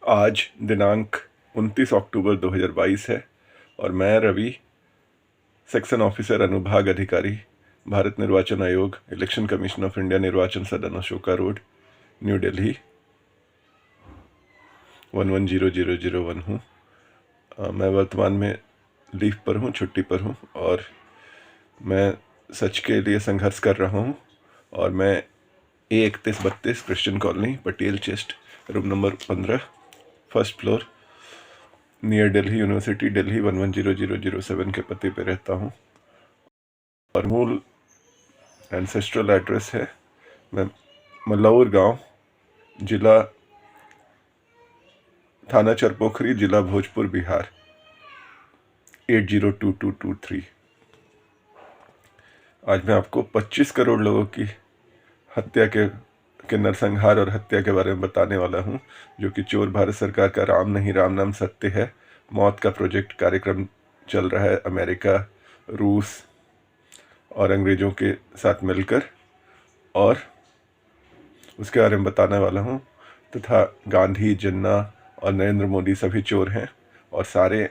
आज दिनांक 29 अक्टूबर 2022 है और मैं रवि, सेक्शन ऑफिसर अनुभाग अधिकारी, भारत निर्वाचन आयोग, इलेक्शन कमीशन ऑफ इंडिया, निर्वाचन सदन, अशोका रोड, न्यू दिल्ली 110001 हूँ। मैं वर्तमान में लीव पर हूँ, छुट्टी पर हूँ और मैं सच के लिए संघर्ष कर रहा हूँ। और मैं A3132 Christian colony, Patel chest, room number 15, first floor, near Delhi university, Delhi 110007 के पते पे रहता हूँ। और मूल एंसेस्ट्रल एड्रेस है मल्लौर गांव, जिला थाना चरपोखरी, जिला भोजपुर, बिहार 802223। आज मैं आपको 25 करोड़ लोगों की हत्या के नरसंहार और हत्या के बारे में बताने वाला हूं, जो कि चोर भारत सरकार का राम नहीं राम नाम सत्य है, मौत का प्रोजेक्ट कार्यक्रम चल रहा है अमेरिका, रूस और अंग्रेज़ों के साथ मिलकर, और उसके बारे में बताने वाला हूं। तथा गांधी, जिन्ना और नरेंद्र मोदी सभी चोर हैं और सारे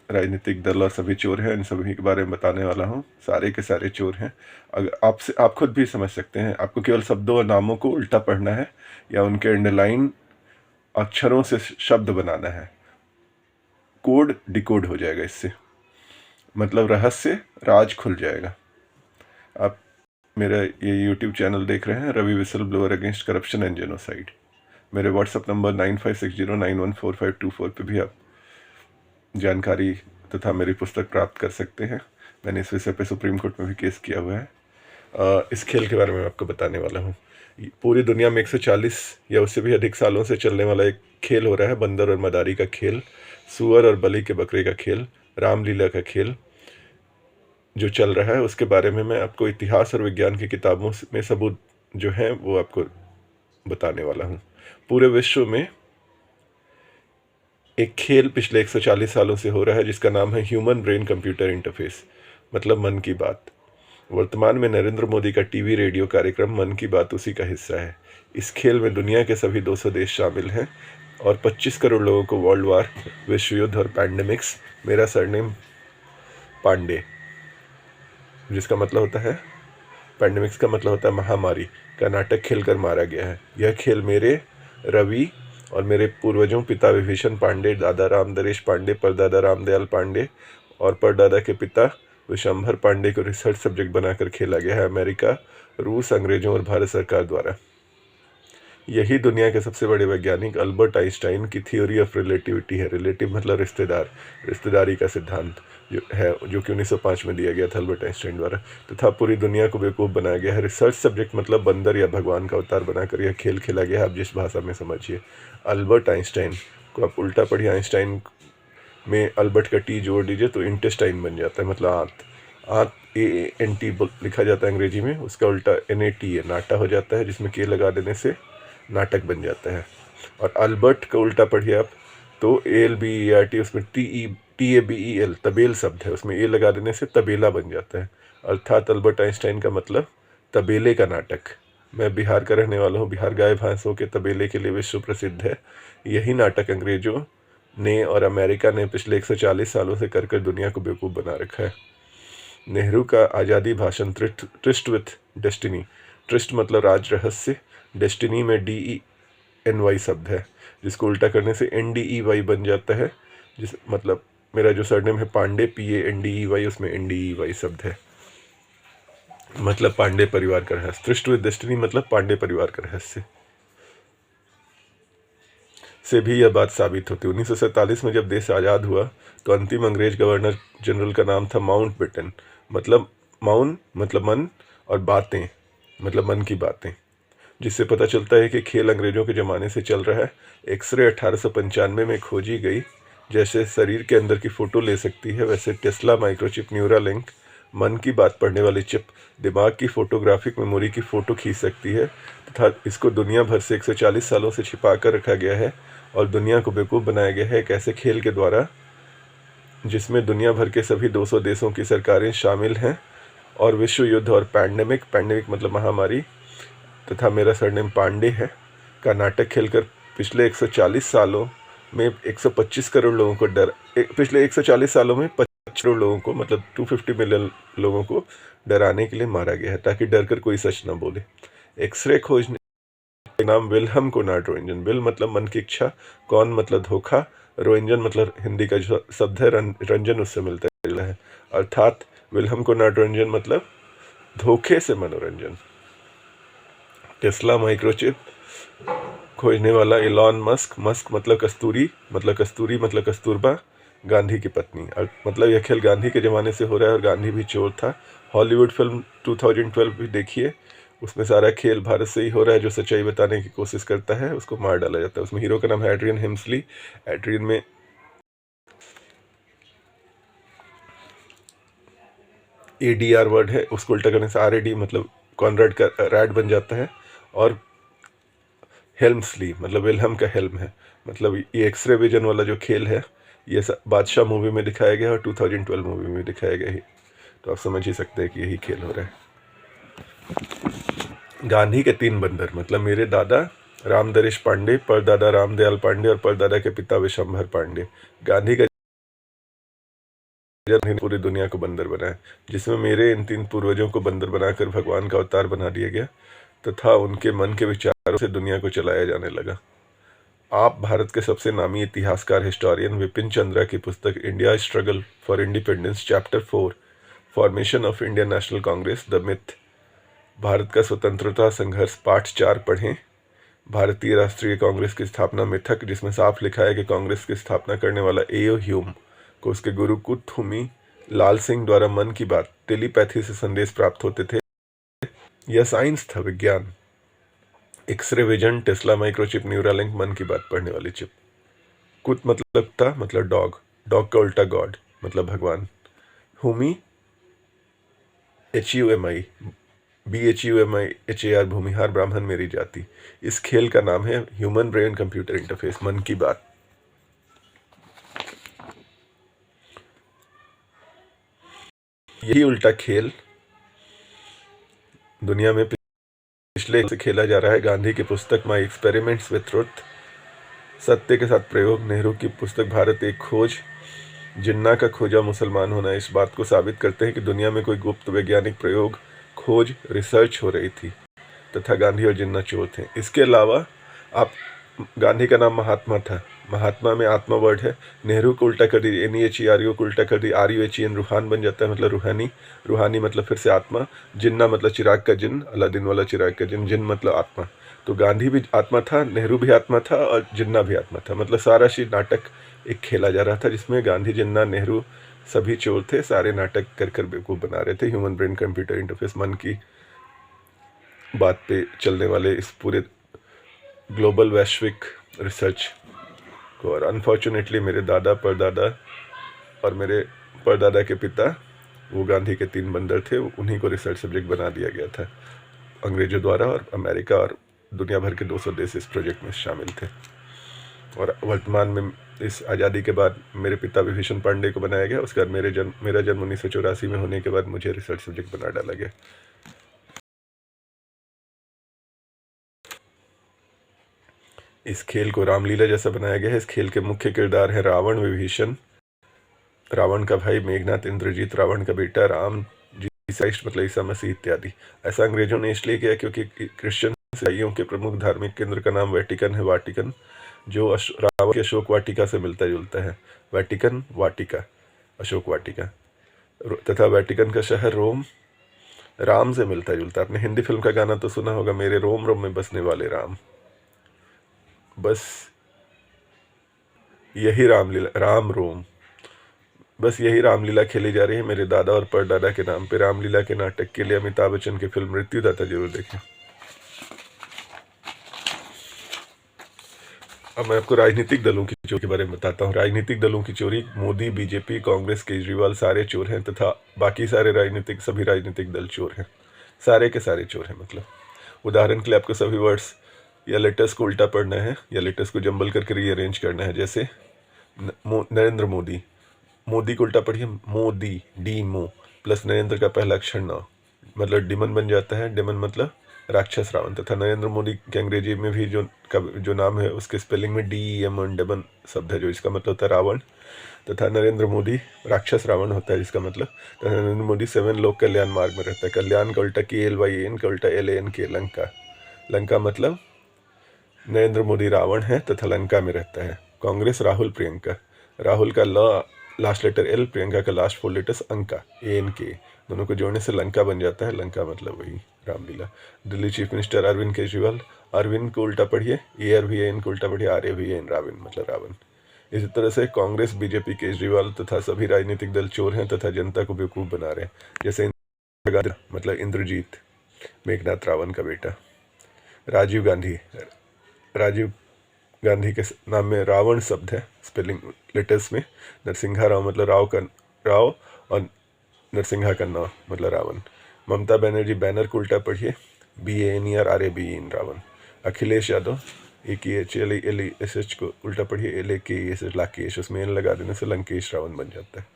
राजनीतिक दल और सभी चोर हैं। इन सभी के बारे में बताने वाला हूँ। सारे के सारे चोर हैं। अगर आप खुद भी समझ सकते हैं। आपको केवल शब्दों और नामों को उल्टा पढ़ना है या उनके अंडरलाइन अक्षरों से शब्द बनाना है। कोड डिकोड हो जाएगा इससे, मतलब रहस्य राज खुल जाएगा। आप मेरा ये YouTube चैनल देख रहे हैं, Ravi whistle blower against corruption and genocide. मेरे व्हाट्सएप नंबर 9560914524 पे भी आप जानकारी तथा मेरी पुस्तक प्राप्त कर सकते हैं। मैंने इस विषय पे सुप्रीम कोर्ट में भी केस किया हुआ है। इस खेल के बारे में आपको बताने वाला हूँ। पूरी दुनिया में 140 या उससे भी अधिक सालों से चलने वाला एक खेल हो रहा है, बंदर और मदारी का खेल, सुअर और बलि के बकरे का खेल, रामलीला का खेल जो चल रहा है। उसके बारे में मैं आपको इतिहास और विज्ञान की किताबों में सबूत जो हैं वो आपको बताने वाला हूँ। पूरे विश्व में एक खेल पिछले 140 सालों से हो रहा है जिसका नाम है ह्यूमन ब्रेन कंप्यूटर इंटरफेस, मतलब मन की बात। वर्तमान में नरेंद्र मोदी का टीवी रेडियो कार्यक्रम मन की बात उसी का हिस्सा है। इस खेल में दुनिया के सभी 200 देश शामिल हैं और 25 करोड़ लोगों को वर्ल्ड वार, विश्व युद्ध और पैंडेमिक्स, मेरा सरनेम पांडे, जिसका मतलब होता है पैंडेमिक्स का मतलब होता है महामारी, का नाटक खेलकर मारा गया है। यह खेल मेरे, रवि और मेरे पूर्वजों पिता विभीषण पांडे, दादा राम दरेश पांडे, परदादा रामदयाल पांडे और परदादा के पिता विशंभर पांडे को रिसर्च सब्जेक्ट बनाकर खेला गया है अमेरिका, रूस, अंग्रेजों और भारत सरकार द्वारा। यही दुनिया के सबसे बड़े वैज्ञानिक अल्बर्ट आइंस्टाइन की थ्योरी ऑफ रिलेटिविटी है। रिलेटिव मतलब रिश्तेदार, रिश्तेदारी का सिद्धांत जो कि 1905 में दिया गया था अल्बर्ट आइंस्टाइन द्वारा, तथा पूरी दुनिया को बेवकूफ़ बनाया गया है। रिसर्च सब्जेक्ट मतलब बंदर या भगवान का अवतार बनाकर यह खेल खेला गया है। आप जिस भाषा में समझिए। अल्बर्ट आइंस्टाइन को आप उल्टा पढ़िए, आइंस्टाइन में अल्बर्ट का टी जोड़ दीजिए तो इंटेस्टाइन बन जाता है, मतलब आंत। आंत ANT लिखा जाता है अंग्रेजी में, उसका उल्टा NAT है, नाटा हो जाता है, जिसमें के लगा देने से नाटक बन जाता है। और अल्बर्ट का उल्टा पढ़िए आप तो ALBERT, उसमें TABEL तबेल शब्द है, उसमें A लगा देने से तबेला बन जाता है। अर्थात अल्बर्ट आइंस्टाइन का मतलब तबेले का नाटक। मैं बिहार का रहने वाला हूँ। बिहार गाय भैंसों के तबेले के लिए विश्व प्रसिद्ध है। यही नाटक अंग्रेजों ने और अमेरिका ने पिछले 140 सालों से कर कर दुनिया को बेवकूफ़ बना रखा है। नेहरू का आज़ादी भाषण ट्रिस्ट विथ डेस्टिनी, ट्रिस्ट मतलब राज रहस्य, डेस्टिनी में DENY शब्द है, जिसको उल्टा करने से NDEY बन जाता है। जिस मतलब मेरा जो सरनेम है पांडे, PANDEY, उसमें NDEY शब्द है, मतलब पांडे परिवार का रहस्य। ट्रिस्ट विथ डेस्टिनी मतलब पांडे परिवार का रहस्य से भी यह बात साबित होती है। 1947 में जब देश आज़ाद हुआ तो अंतिम अंग्रेज गवर्नर जनरल का नाम था माउंटबेटन, मतलब माउन मतलब मन और बातें मतलब मन की बातें, जिससे पता चलता है कि खेल अंग्रेजों के ज़माने से चल रहा है। एक्सरे 1895 में खोजी गई। जैसे शरीर के अंदर की फ़ोटो ले सकती है, वैसे Tesla microchip Neuralink Mann Ki बात पढ़ने वाली चिप दिमाग की फोटोग्राफिक मेमोरी की फ़ोटो खींच सकती है, तथा इसको दुनिया भर से 140 सालों से छिपा कर रखा गया है और दुनिया को बेवकूफ़ बनाया गया है एक ऐसे खेल के द्वारा जिसमें दुनिया भर के सभी 200 देशों की सरकारें शामिल हैं और विश्व युद्ध और पैंडेमिक मतलब महामारी तथा मेरा सरनेम पांडे है का नाटक खेलकर पिछले 140 सालों में 125 करोड़ लोगों को पिछले 140 सालों में 25 करोड़ लोगों को, मतलब 250 मिलियन लोगों को डराने के लिए मारा गया है, ताकि डर कर कोई सच ना बोले। एक्सरे खोजने के नाम विल्हम कोनार्ड रोएंटगन। विल मतलब मन की इच्छा, कौन मतलब धोखा, रोएंटगन मतलब हिंदी का जो शब्द है रंजन, उससे मिलता जुला है। अर्थात विल्हम कोनार्ड रोएंटगन मतलब धोखे से मनोरंजन। टेस्ला माइक्रोचिप खोजने वाला इलॉन मस्क। मस्क मतलब कस्तूरी, मतलब कस्तूरबा, गांधी की पत्नी। मतलब यह खेल गांधी के ज़माने से हो रहा है और गांधी भी चोर था। हॉलीवुड फिल्म 2012 भी देखिए, उसमें सारा खेल भारत से ही हो रहा है। जो सच्चाई बताने की कोशिश करता है उसको मार डाला जाता है। उसमें हीरो का नाम है एड्रियन हेम्सली। एड्रियन में ADR वर्ड है, उसको उल्टा करने से RAD मतलब कॉनराड का रैड बन जाता है। और हेल्मस्ली मतलब विल्हम का हेल्म है। मतलब ये एक्सरे विजन वाला जो खेल है, ये बादशाह मूवी में दिखाया गया और 2012 मूवी में दिखाया गया ही। तो आप समझ ही सकते हैं कि यही खेल हो रहा है। गांधी के 3 बंदर मतलब मेरे दादा रामदरेश पांडे, परदादा रामदयाल पांडे और परदादा के पिता विशंभर पांडे। गांधी का जन्म पूरी दुनिया को बंदर बनाया, जिसमें मेरे इन 3 पूर्वजों को बंदर बनाकर भगवान का अवतार बना दिया गया तथा उनके मन के विचारों से दुनिया को चलाया जाने लगा। आप भारत के सबसे नामी इतिहासकार हिस्टोरियन विपिन चंद्रा की पुस्तक India struggle for independence chapter 4 formation of Indian national Congress the myth, Bharat का स्वतंत्रता संघर्ष पाठ 4 पढ़ें। भारतीय राष्ट्रीय कांग्रेस की स्थापना मिथक, जिसमें साफ लिखा है कि कांग्रेस की स्थापना करने वाला A.O. ह्यूम को उसके गुरु कुथुमी लाल सिंह द्वारा मन की बात टेलीपैथी से संदेश प्राप्त होते थे। यह साइंस था, विज्ञान। X ray vision, Tesla microchip, Neuralink, Mann Ki बात पढ़ने वाली चिप। कुत मतलब कुत्ता, मतलब डॉग, डॉग का उल्टा गॉड मतलब भगवान। हुमी HUMI, BHUMIHAR भूमिहार, ब्राह्मण मेरी जाति। इस खेल का नाम है ह्यूमन ब्रेन कंप्यूटर इंटरफेस, मन की बात। यही उल्टा खेल दुनिया में पिछले से खेला जा रहा है। गांधी की पुस्तक माई एक्सपेरिमेंट्स विथ ट्रुथ, सत्य के साथ प्रयोग। नेहरू की पुस्तक भारत एक खोज, जिन्ना का खोजा मुसलमान होना, इस बात को साबित करते हैं कि दुनिया में कोई गुप्त वैज्ञानिक प्रयोग, खोज, रिसर्च हो रही थी तथा गांधी और जिन्ना चोर थे। इसके अलावा आप गांधी का नाम महात्मा था, महात्मा में आत्मा वर्ड है। नेहरू को उल्टा कर दी, NEHERU को उल्टा कर दी, RUHEN रूहान बन जाता है, मतलब रूहानी। रूहानी मतलब फिर से आत्मा। जिन्ना मतलब चिराग का जिन, अलादीन वाला चिराग का जिन, जिन मतलब आत्मा। तो गांधी भी आत्मा था, नेहरू भी आत्मा था और जिन्ना भी आत्मा था। मतलब सारा शी नाटक एक खेला जा रहा था, जिसमें गांधी, जिन्ना, नेहरू सभी चोर थे। सारे नाटक कर कर बेवकूफ़ बना रहे थे। ह्यूमन ब्रेन कंप्यूटर इंटरफेस, मन की बात पे चलने वाले इस पूरे ग्लोबल वैश्विक रिसर्च को। और अनफॉर्चुनेटली मेरे दादा, परदादा और मेरे परदादा के पिता, वो गांधी के 3 बंदर थे, उन्हीं को रिसर्च सब्जेक्ट बना दिया गया था अंग्रेजों द्वारा। और अमेरिका और दुनिया भर के 200 देश इस प्रोजेक्ट में शामिल थे। और वर्तमान में इस आज़ादी के बाद मेरे पिता विभीषण पांडे को बनाया गया। उसके बाद मेरा जन्म 1984 में होने के बाद मुझे रिसर्च सब्जेक्ट बना डाला गया। इस खेल को रामलीला जैसा बनाया गया है। इस खेल के मुख्य किरदार हैं रावण, विभीषण, रावण का भाई मेघनाथ, इंद्रजीत, रावण का बेटा राम, जीसस मतलब ईसा मसीह इत्यादि। ऐसा अंग्रेजों ने इसलिए किया क्योंकि क्रिश्चियन ईसाइयों के प्रमुख धार्मिक केंद्र का नाम वेटिकन है, वाटिकन, जो रावण की अशोक वाटिका से मिलता जुलता है। वेटिकन वाटिका, अशोक वाटिका। तथा वेटिकन का शहर रोम राम से मिलता जुलता है। आपने हिंदी फिल्म का गाना तो सुना होगा, मेरे रोम रोम में बसने वाले राम। बस यही रामलीला, राम रोम, बस यही रामलीला खेली जा रही है मेरे दादा और परदादा के नाम पे। रामलीला के नाटक के लिए अमिताभ बच्चन की फिल्म मृत्युदाता जरूर देखें। अब मैं आपको राजनीतिक दलों की चोरी के बारे में बताता हूँ। राजनीतिक दलों की चोरी, मोदी, बीजेपी, कांग्रेस, केजरीवाल सारे चोर हैं तथा बाकी सारे सभी राजनीतिक दल चोर हैं। सारे के सारे चोर हैं। मतलब उदाहरण के लिए आपको सभी वर्ड्स या लेटर्स को उल्टा पढ़ना है या लेटर्स को जंबल करके रीअरेंज करना है। जैसे नरेंद्र मोदी, मोदी को उल्टा पढ़िए मोदी, डी मो, प्लस नरेंद्र का पहला अक्षर न, मतलब डिमन बन जाता है। डिमन मतलब राक्षस रावण, तथा नरेंद्र मोदी के अंग्रेजी में भी जो नाम है उसके स्पेलिंग में DEM शब्द है, जो इसका मतलब होता है रावण, तथा नरेंद्र मोदी राक्षस रावण होता है, जिसका मतलब तथा नरेंद्र मोदी 7 लोक कल्याण मार्ग में रहता है। कल्याण का उल्टा KLYAN का उल्टा LAN के लंका। लंका मतलब नरेंद्र मोदी रावण है तथा लंका में रहता है। कांग्रेस राहुल प्रियंका, राहुल का लास्ट लेटर L, प्रियंका का लास्ट 4 लेटर्स अंका ANK, दोनों को जोड़ने से लंका बन जाता है। लंका मतलब वही रामलीला। दिल्ली चीफ मिनिस्टर अरविंद केजरीवाल, अरविंद को उल्टा पढ़िए ARVIN को उल्टा पढ़िए RAVN, राविन मतलब रावण। इसी तरह से कांग्रेस, BJP, केजरीवाल तथा सभी राजनीतिक दल चोर हैं तथा जनता को बेवकूफ़ बना रहे हैं। जैसे इंदिरा गांधी मतलब इंद्रजीत, मेघनाथ रावण का बेटा। राजीव गांधी, राजीव गांधी के नाम में रावण शब्द है, स्पेलिंग लेटर्स में। नरसिंहा राव मतलब राव और नरसिंहा का नाम मतलब रावण। ममता बनर्जी, बैनर को उल्टा पढ़िए BANER रावण। अखिलेश यादव, AKHLESH को उल्टा पढ़िए LAKESH लाकेश, उसमें एन लगा देने से लंकेश रावण बन जाता है।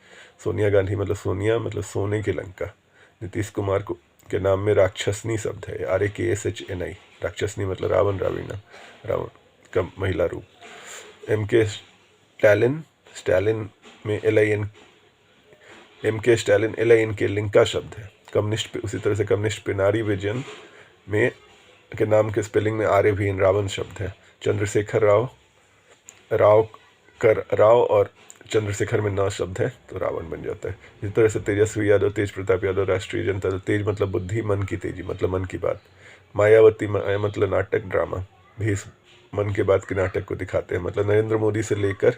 सोनिया गांधी मतलब सोनिया मतलब सोने की लंका। नीतीश कुमार को के नाम में राक्षसनी शब्द है RAKSHNI, राक्षसनी मतलब रावण, रावीना, रावण का महिला रूप। MK स्टैलिन में MK स्टैलिन LIN के लिंका शब्द है। कम्युनिस्ट, उसी तरह से कम्युनिस्ट पिनारी विजयन में के नाम के स्पेलिंग में RAVN रावण शब्द है। चंद्रशेखर राव और चंद्रशेखर में न शब्द है तो रावण बन जाता है। इसी तरह से तेजस्वी यादव, तेज प्रताप यादव, राष्ट्रीय जनता दल, तेज मतलब बुद्धि, मन की तेजी मतलब मन की बात। मायावती, माया मतलब नाटक, ड्रामा, भी इस मन की बात के नाटक को दिखाते हैं। मतलब नरेंद्र मोदी से लेकर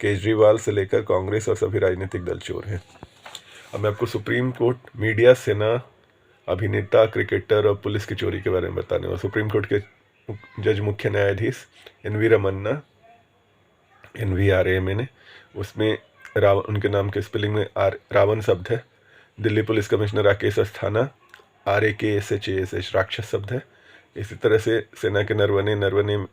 केजरीवाल से लेकर कांग्रेस और सभी राजनीतिक दल चोर हैं। अब मैं आपको सुप्रीम कोर्ट, मीडिया, सेना, अभिनेता, क्रिकेटर और पुलिस की चोरी के बारे में बताने वाला। सुप्रीम कोर्ट के जज मुख्य न्यायाधीश NV रमन्ना, NVRAMN, उसमें उनके नाम के स्पेलिंग में रावण शब्द है। Delhi police commissioner Rakesh Asthana, RAKSHASH राक्षस शब्द है। इसी तरह से सेना के नरवने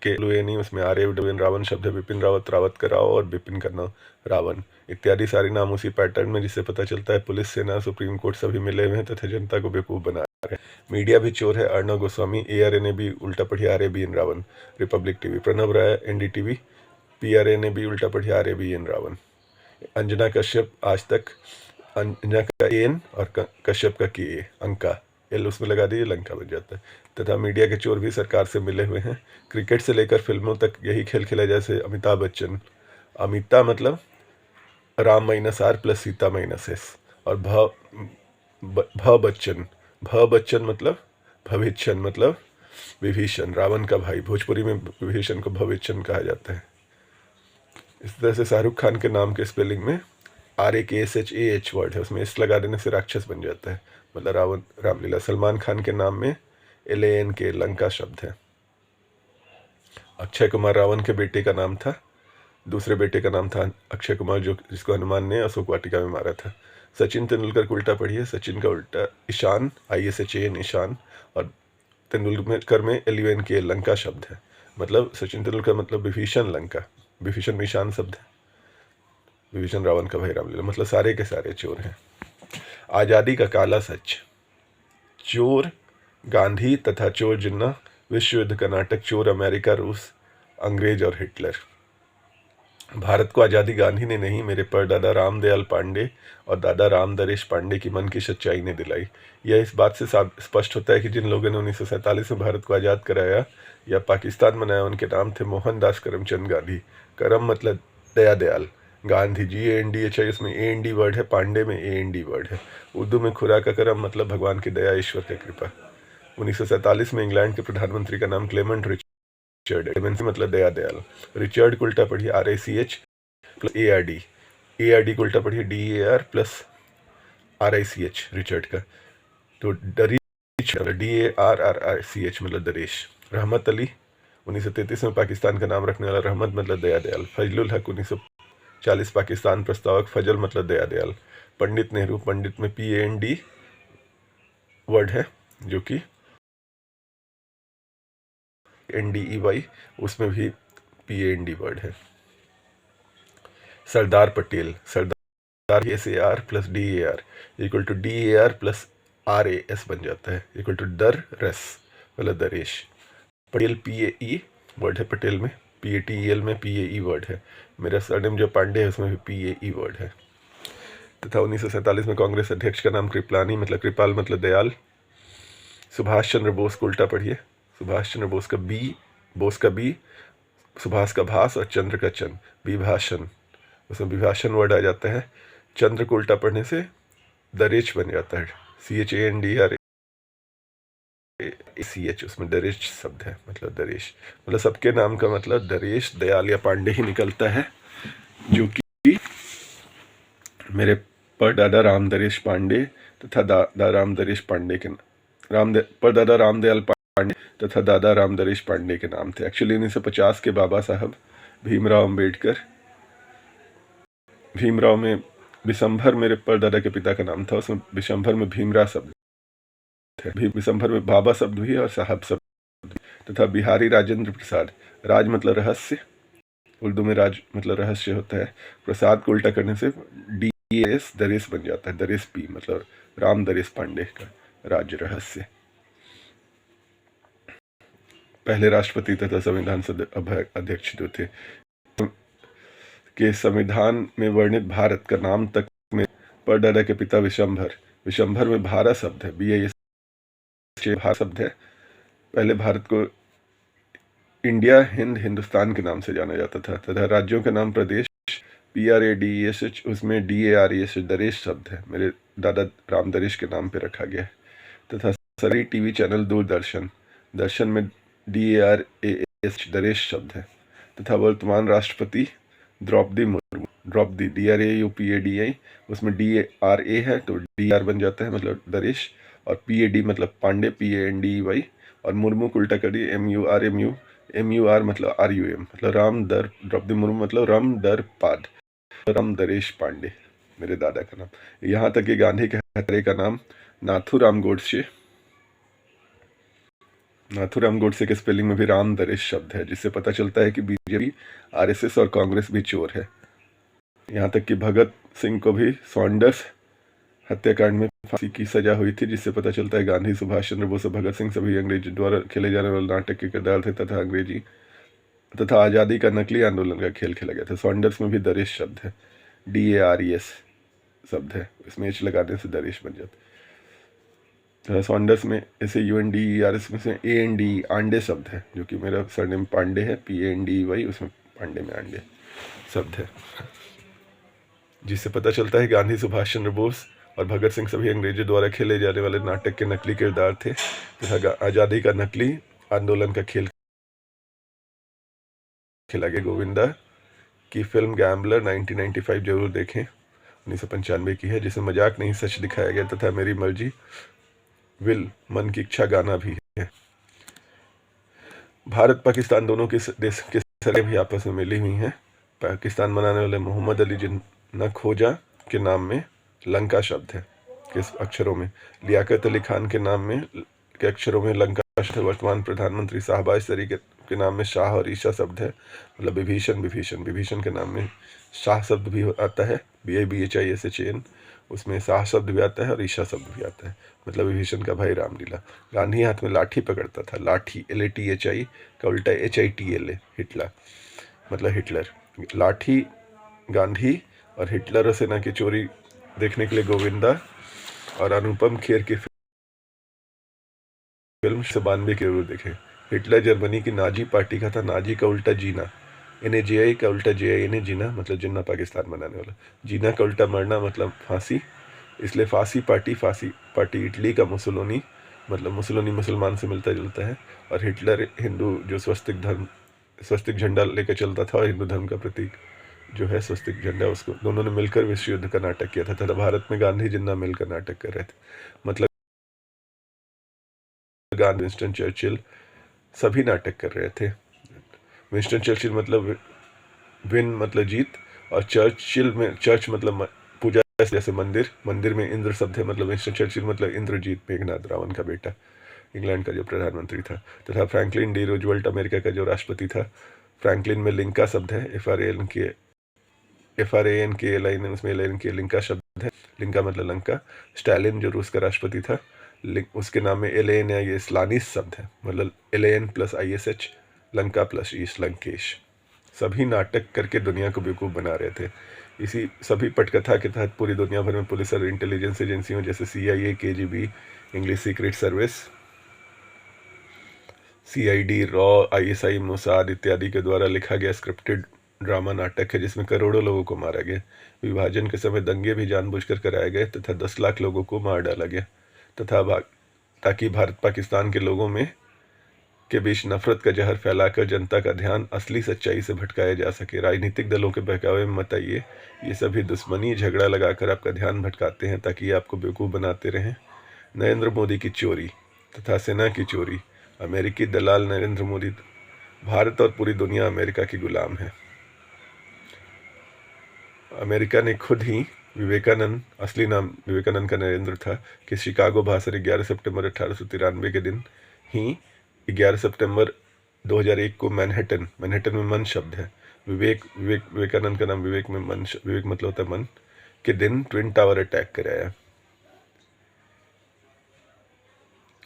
के लुएनी, उसमें RAWN रावण शब्द है। विपिन रावत, रावत का राव और विपिन का नाम रावण इत्यादि सारे नाम उसी पैटर्न में, जिससे पता चलता है पुलिस, सेना, सुप्रीम कोर्ट सभी मिले हुए हैं तथा जनता को बेवकूफ़ बना रहे हैं। मीडिया भी चोर है। अर्णव गोस्वामी, ARNAB उल्टा पढ़िए RABN Ravan. Republic TV, Pranab Roy, NDTV, PRNAB उल्टा पढ़िए RABN रावण। अंजना कश्यप, आज तक, अंजना का AN और कश्यप का KA, अंका L उसमें लगा दीजिए, लंका बन जाता है। तथा मीडिया के चोर भी सरकार से मिले हुए हैं। क्रिकेट से लेकर फिल्मों तक यही खेल खेला, जैसे अमिताभ बच्चन, अमिता मतलब Ram -R plus Sita -S, और भ बच्चन मतलब भविष्यन मतलब विभीषण, रावण का भाई। भोजपुरी में विभीषण को भविष्यन कहा जाता है। इस तरह से शाहरुख खान के नाम के स्पेलिंग में RAKSHAH वर्ड है, उसमें इस लगा देने से राक्षस बन जाता है, मतलब रावण, रामलीला। सलमान खान के नाम में LAN के लंका शब्द है। अक्षय कुमार रावण के बेटे का नाम था, दूसरे बेटे का नाम था अक्षय कुमार, जिसको हनुमान ने अशोक वाटिका में मारा था। सचिन तेंदुलकर को उल्टा पढ़िए, सचिन का उल्टा ईशान, ISHAN ईशान, और तेंदुलकर में LUN के लंका शब्द है। मतलब सचिन तेंदुलकर मतलब विभीषण लंका, विभीषण में ईशान शब्द है। विभीषण रावण का भाई, रामलीला। मतलब सारे के सारे चोर हैं। आज़ादी का काला सच, चोर गांधी तथा चोर जिन्ना, विश्व युद्ध का नाटक, चोर अमेरिका, रूस, अंग्रेज और हिटलर। भारत को आज़ादी गांधी ने नहीं, मेरे परदादा रामदयाल पांडे और दादा रामदरेश पांडे की मन की सच्चाई ने दिलाई। यह इस बात से स्पष्ट होता है कि जिन लोगों ने 1947 में भारत को आज़ाद कराया या पाकिस्तान बनाया, उनके नाम थे मोहनदास करमचंद गांधी। करम मतलब दया दयाल, गांधी GANDHI, उसमें AND वर्ड है, पांडे में AND वर्ड है। उर्दू में खुदा का करम मतलब भगवान की दया, ईश्वर की कृपा। 1947 में इंग्लैंड के प्रधानमंत्री का नाम क्लेमेंट रिचर्ड, मतलब दया दयाल। रिचर्ड को उल्टा पढ़िए RICH प्लस ARD को उल्टा पढ़िए DAR प्लस RICH, रिचर्ड का। तो DARRICH मतलब दरेश। रहमत अली, 1933 में पाकिस्तान का नाम रखने वाला, रहमत मतलब दया दयाल। फजलुल हक, 1940 पाकिस्तान प्रस्तावक, फजल मतलब दया दयाल। पंडित नेहरू, पंडित में PAND वर्ड है, जो कि NDEY, उसमें भी PAND वर्ड है। Sardar Patel, Sardar SAR plus DAR equal to DAR plus RAS बन जाता है, इक्वल टू दर रस मतलब दरेश। पटेल PAE वर्ड है पटेल में, PATEL में PAE वर्ड है। मेरा सरनेम जो पांडे है उसमें भी PAE वर्ड है। तथा 1947 में कांग्रेस अध्यक्ष का नाम कृपलानी मतलब कृपाल मतलब दयाल। सुभाष चंद्र बोस को उल्टा पढ़िए, सुभाष चंद्र बोस का बोस का बी, सुभाष का भास और चंद्र का चंद, विभाषण, उसमें विभाषण वर्ड आ जाता है। चंद्र को उल्टा पढ़ने से दरेच बन जाता है, CHANDRACH, उसमें दरेच शब्द है मतलब दरेश, मतलब सबके नाम का मतलब दरेश दयाल या पांडे ही निकलता है, जो कि मेरे परदादा राम दरेश पांडे तथा दादा राम दरेश पांडे के परदादा रामदयाल पांडे तथा दादा राम दरेश पांडे के नाम थे। एक्चुअली 1950 के बाबा साहब भीमराव अंबेडकर, भीमराव में बिशंभर मेरे परदादा के पिता का नाम था, उसमें बिशंभर में भीमराव शब्द थे, बिशंभर में बाबा शब्द भी और साहब शब्द भी, तथा बिहारी राजेंद्र प्रसाद, राज मतलब रहस्य, उर्दू में राज मतलब रहस्य होता है, प्रसाद को उल्टा करने से DAS दरेश बन जाता है, दरेश P मतलब राम दरेश पांडे का राज्य रहस्य। पहले राष्ट्रपति तथा संविधान अध्यक्ष जो थे के संविधान में वर्णित भारत का नाम तक में परदादा के पिता विशंभर में भारत शब्द है, BIS भारत शब्द है। पहले भारत को इंडिया हिंदुस्तान के नाम से जाना जाता था, तथा राज्यों के नाम प्रदेश PRADESH, उसमें DARES दरेश शब्द है, मेरे दादा राम दरेश के नाम पे रखा गया है। तथा सभी टीवी चैनल दूरदर्शन, दर्शन में DARAS दरेश शब्द है। तथा वर्तमान राष्ट्रपति द्रौपदी मुर्मू, द्रौपदी DRAUPADI, उसमें DRA है तो DR बन जाता है मतलब दरेश, और PAD मतलब पांडे PANDEY, और मुर्मू को उल्टा करिए MUR मतलब RUM मतलब राम दर, द्रौपदी मुर्मू मतलब राम दर पाद, राम दरेश पांडे मेरे दादा का नाम। यहाँ तक कि गांधी के हत्यारे का नाम नाथूराम गोडसे, नाथूराम गोडसे के स्पेलिंग में भी राम दरेश शब्द है, जिससे पता चलता है कि BJP, RSS और कांग्रेस भी चोर है। यहाँ तक कि भगत सिंह को भी सॉन्डर्स हत्याकांड में फांसी की सजा हुई थी, जिससे पता चलता है गांधी, सुभाष चंद्र बोस और भगत सिंह सभी अंग्रेजी द्वारा खेले जाने वाले नाटक के किरदार थे, तथा आज़ादी का नकली आंदोलन का खेल खेला गया था। सॉन्डर्स में भी दरेश शब्द है, DARES शब्द है, इसमें H लगाने से दरेश बन जाता है। सॉन्डर्स में ऐसे UNDERS में से ANDE आंडे शब्द है, जो कि मेरा सरनेम पांडे है PANDEY, उसमें पांडे में आंडे शब्द है, जिससे पता चलता है गांधी, सुभाष चंद्र बोस और भगत सिंह सभी अंग्रेजों द्वारा खेले जाने वाले नाटक के नकली किरदार थे, तथा आज़ादी का नकली आंदोलन का खेल खेला गया। गोविंदा की फिल्म गैम्बलर 1995 जरूर देखें, 1995 की है, जिसमें मजाक नहीं सच दिखाया गया, तथा मेरी मर्जी विल मन की इच्छा गाना भी है। भारत पाकिस्तान दोनों के देश के सरहदें भी आपस में मिली हुई हैं। पाकिस्तान बनाने वाले मोहम्मद अली जिन्ना खोजा के नाम में लंका शब्द है, किस अक्षरों में? लियाकत अली खान के नाम में के अक्षरों में लंका शब्द है। वर्तमान प्रधानमंत्री शाहबाज शरीफ के नाम में शाह और ईशा शब्द है, मतलब विभीषण के नाम में शाह शब्द भी आता है, BIBHISHAN, उसमें शाह शब्द भी आता है और ईशा शब्द भी आता है, मतलब विभीषण का भाई रामलीला। गांधी हाथ में लाठी पकड़ता था, लाठी LATHI का उल्टा HITLA, हिटला मतलब हिटलर। लाठी गांधी और हिटलर और सेना की चोरी देखने के लिए गोविंदा और अनुपम खेर की फिल्म 92 के जरूर देखें। हिटलर जर्मनी की नाजी पार्टी का था, नाजी का उल्टा जीना, NAJI का उल्टा JINA, जीना मतलब जिन्ना पाकिस्तान बनाने वाला, जीना का उल्टा मरना मतलब फांसी, इसलिए फांसी पार्टी इटली का मुसोलिनी, मतलब मुसोलिनी मुसलमान से मिलता जुलता है, और हिटलर हिंदू जो स्वस्तिक झंडा लेकर चलता था और हिंदू धर्म का प्रतीक जो है स्वस्तिक झंडा, उसको दोनों ने मिलकर विश्व युद्ध का नाटक किया था। तथा भारत में गांधी जिन्ना मिलकर नाटक कर रहे थे, मतलब गांधी, विंस्टन चर्चिल सभी नाटक कर रहे थे। विंस्टन चर्चिल मतलब विन मतलब जीत, और चर्च मतलब पूजा, जैसे मंदिर में इंद्र शब्द है, मतलब विंस्टन चर्चिल मतलब इंद्रजीत मेघनाद रावण का बेटा, इंग्लैंड का जो प्रधानमंत्री था। तथा फ्रैंकलिन डी रूजवेल्ट अमेरिका का जो राष्ट्रपति था, फ्रैंकलिन में लिंका शब्द है, FRANKLIN, उसमें LIN के लिंका शब्द है, लिंका मतलब लंका। स्टालिन जो रूस का राष्ट्रपति था, उसके नाम में LAN या ये स्लानिस शब्द है, मतलब LAN plus ISH, Lanka plus ईश, लंकेश। सभी नाटक करके दुनिया को बेवकूफ़ बना रहे थे। इसी सभी पटकथा के तहत पूरी दुनिया भर में पुलिस और इंटेलिजेंस एजेंसियों जैसे CIA, KGB, English secret service, CID, raw, ISI, Mossad इत्यादि के द्वारा लिखा गया स्क्रिप्टेड ड्रामा नाटक है जिसमें करोड़ों लोगों को मारा गया। विभाजन के समय दंगे भी जानबूझकर कराए गए तथा 10 लाख लोगों को मार डाला गया ताकि भारत पाकिस्तान के लोगों में के बीच नफरत का जहर फैलाकर जनता का ध्यान असली सच्चाई से भटकाया जा सके। राजनीतिक दलों के बहकावे में मत आइए, ये सभी दुश्मनी झगड़ा लगाकर आपका ध्यान भटकाते हैं ताकि आपको बेवकूफ़ बनाते रहें। नरेंद्र मोदी की चोरी तथा सेना की चोरी। अमेरिकी दलाल नरेंद्र मोदी, भारत और पूरी दुनिया अमेरिका की गुलाम है। अमेरिका ने खुद ही विवेकानंद, असली नाम विवेकानंद का नरेंद्र था, कि शिकागो भाषण 11 सितंबर 1893 के दिन ही 11 सितंबर 2001 को मैनहट्टन में मन शब्द है, विवेकानंद का नाम विवेक में मन, विवेक मतलब होता है मन, के दिन ट्विन टावर अटैक कराया।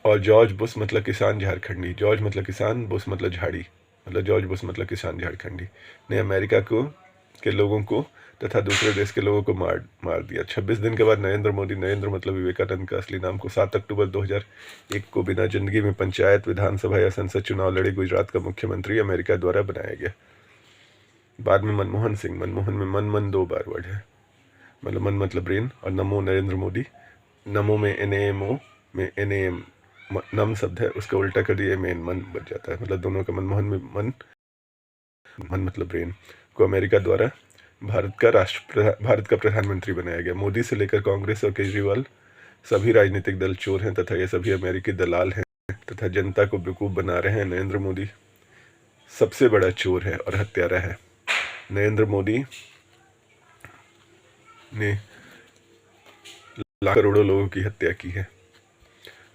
और जॉर्ज बुश मतलब किसान झारखंडी, जॉर्ज मतलब किसान, बुश मतलब झाड़ी, मतलब जॉर्ज बुश मतलब किसान झारखंडी ने अमेरिका के लोगों को तथा दूसरे देश के लोगों को मार दिया। 26 दिन के बाद नरेंद्र मोदी, नरेंद्र मतलब विवेकानंद का असली नाम, को 7 अक्टूबर 2001 को बिना जिंदगी में पंचायत, विधानसभा या संसद चुनाव लड़े गुजरात का मुख्यमंत्री अमेरिका द्वारा बनाया गया। बाद में मनमोहन सिंह, मनमोहन में मन 2 बार वर्ड है, मतलब मन मतलब ब्रेन, और नमो नरेंद्र मोदी, नमो में NAMO में NAM नम शब्द है, उसका उल्टा कर दिया मेन मन बन जाता है, मतलब दोनों का मनमोहन में मन मतलब ब्रेन, को अमेरिका द्वारा भारत का प्रधानमंत्री बनाया गया। मोदी से लेकर कांग्रेस और केजरीवाल सभी राजनीतिक दल चोर हैं तथा ये सभी अमेरिकी दलाल हैं तथा जनता को बेवकूफ़ बना रहे हैं। नरेंद्र मोदी सबसे बड़ा चोर है और हत्यारा है। नरेंद्र मोदी ने लाखों करोड़ों लोगों की हत्या की है।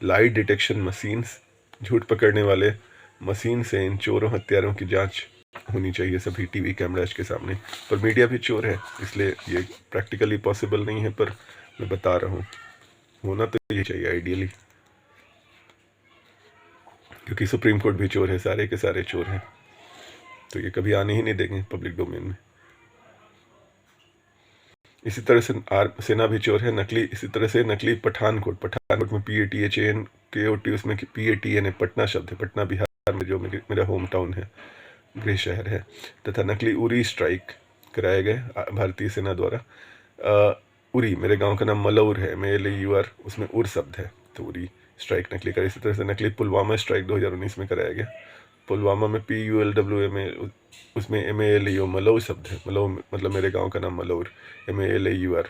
लाई डिटेक्शन मशीन्स, झूठ पकड़ने वाले मशीन से इन चोरों हत्यारों की जांच होनी चाहिए सभी TV कैमराज के सामने। पर मीडिया भी चोर है, इसलिए ये प्रैक्टिकली पॉसिबल नहीं है, पर मैं बता रहा हूँ, होना तो ये चाहिए आइडियली, क्योंकि सुप्रीम कोर्ट भी चोर है, सारे के सारे चोर हैं, तो ये कभी आने ही नहीं देंगे पब्लिक डोमेन में। इसी तरह से सेना भी चोर है, नकली, इसी तरह से नकली पठानकोट में PATHANKOT, उसमें PATN पटना शब्द है, पटना बिहार में जो मेरा होम टाउन है, गृह शहर है, तथा नकली उरी स्ट्राइक कराए गए भारतीय सेना द्वारा। उरी, मेरे गांव का नाम मलौर है, MALAUR, उसमें उर शब्द है, तो उरी स्ट्राइक नकली करा। इसी तरह से नकली पुलवामा स्ट्राइक 2019 में कराया गया। पुलवामा में PULWMA, उसमें MALAU मलौ शब्द है, मलौ मतलब मेरे गांव का नाम मलौर, MALAUR।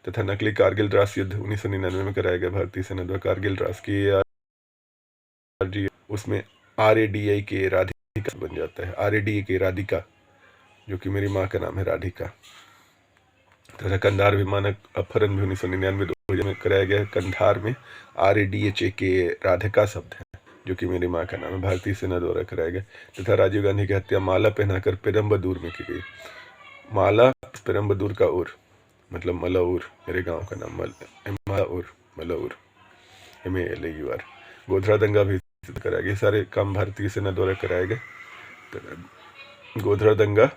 तथा नकली कारगिल द्रास युद्ध 1999 में कराया गया भारतीय सेना द्वारा। कारगिल द्रास की ARG, उसमें RADIK राधिका बन जाता है, RADIK राधिका, जो कि मेरी माँ का नाम है राधिका। तथा कंधार विमान अपहरण भी 1999 में कराया गया। कंधार में RADHAK राधिका शब्द है, जो कि मेरी माँ का नाम है, भारतीय सेना द्वारा कराया गया। तथा राजीव गांधी की हत्या माला पहनाकर पेरम्बदूर में की गई। माला पेरम्बदूर का उर मतलब मलौर, मेरे गांव का नाम मलौर, MALAUR। गोधरा दंगा भी कराया गया। सारे काम भारतीय सेना द्वारा कराए गए। गोधरा दंगा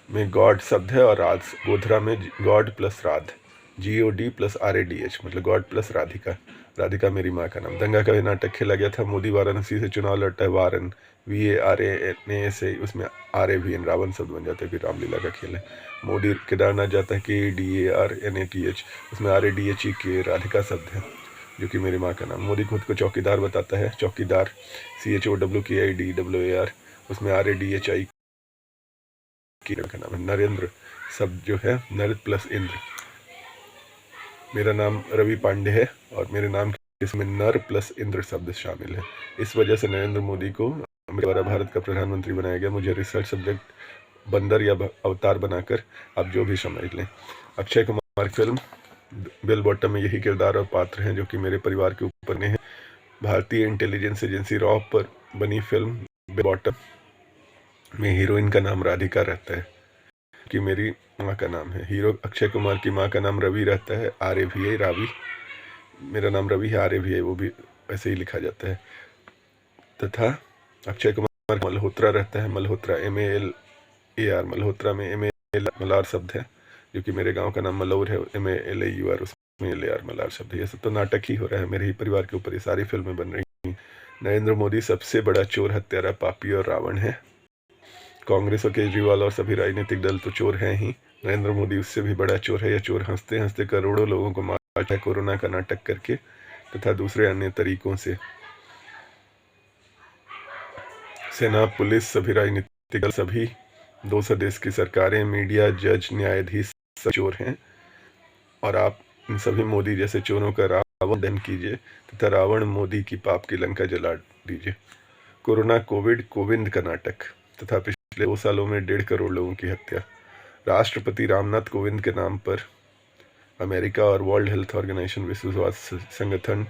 में गॉड शब्द है और राध, गोधरा में गॉड प्लस राध, GOD प्लस RADH, मतलब गॉड प्लस राधिका, राधिका मेरी माँ का नाम। दंगा का नाटक खेला गया था। मोदी वाराणसी से चुनाव लड़ता है, वारन VARAN से, उसमें RAVN रावण शब्द बन जाता है, फिर रामलीला का खेल है। मोदी केदारनाथ जाता है, KDARNATH, उसमें RADHEK राधिका शब्द है, जो कि मेरी माँ का नाम। मोदी खुद को चौकीदार बताता है, चौकीदार CHOWKIDWAR, उसमें RADHI का नाम है। नरेंद्र शब्द जो है नर प्लस इंद्र, मेरा नाम रवि पांडे है और मेरे नाम इसमें नर प्लस इंद्र शब्द शामिल है। इस वजह से नरेंद्र मोदी को द्वारा भारत का प्रधानमंत्री बनाया गया। मुझे रिसर्च सब्जेक्ट बंदर या अवतार बनाकर आप जो भी समझ लें। Akshay Kumar film Bell Bottom में यही किरदार और पात्र हैं जो कि मेरे परिवार के ऊपर ने हैं। भारतीय इंटेलिजेंस एजेंसी रॉ पर बनी फिल्म बेल बॉटम में हीरोइन का नाम राधिका रहता है। कि मेरी माँ का नाम है। हीरो अक्षय कुमार की माँ का नाम रवि रहता है, RAVI रावी। मेरा नाम रवि है, RAVI, वो भी ऐसे ही लिखा जाता है। तथा अक्षय कुमार मल्होत्रा रहता है, मल्होत्रा MALAR, मल्होत्रा में MAL मलार शब्द है, जो कि मेरे गांव का नाम मलौर है, MALAUR, उसमें LAR मलार शब्द है। ये सब तो नाटक ही हो रहा है, मेरे ही परिवार के ऊपर ये सारी फिल्में बन रही हैं। नरेंद्र मोदी सबसे बड़ा चोर, हत्यारा, पापी और रावण है। कांग्रेस और केजरीवाल और सभी राजनीतिक दल तो चोर हैं ही, नरेंद्र मोदी उससे भी बड़ा चोर है। यह चोर हंसते हंसते करोड़ों लोगों को मारता है कोरोना का नाटक करके तथा दूसरे अन्य तरीकों से। सेना, पुलिस, सभी राजनीतिक दल, सभी 200 देश की सरकारें, मीडिया, जज, न्यायाधीश सब चोर हैं। और आप इन सभी मोदी जैसे चोरों का रावण दहन कीजिए तथा रावण मोदी की पाप की लंका जला दीजिए। कोरोना, कोविड, कोविंद का नाटक तथा पिछले 2 सालों में 1.5 करोड़ लोगों की हत्या। राष्ट्रपति रामनाथ कोविंद के नाम पर अमेरिका और वर्ल्ड हेल्थ ऑर्गेनाइजेशन, विश्व स्वास्थ्य संगठन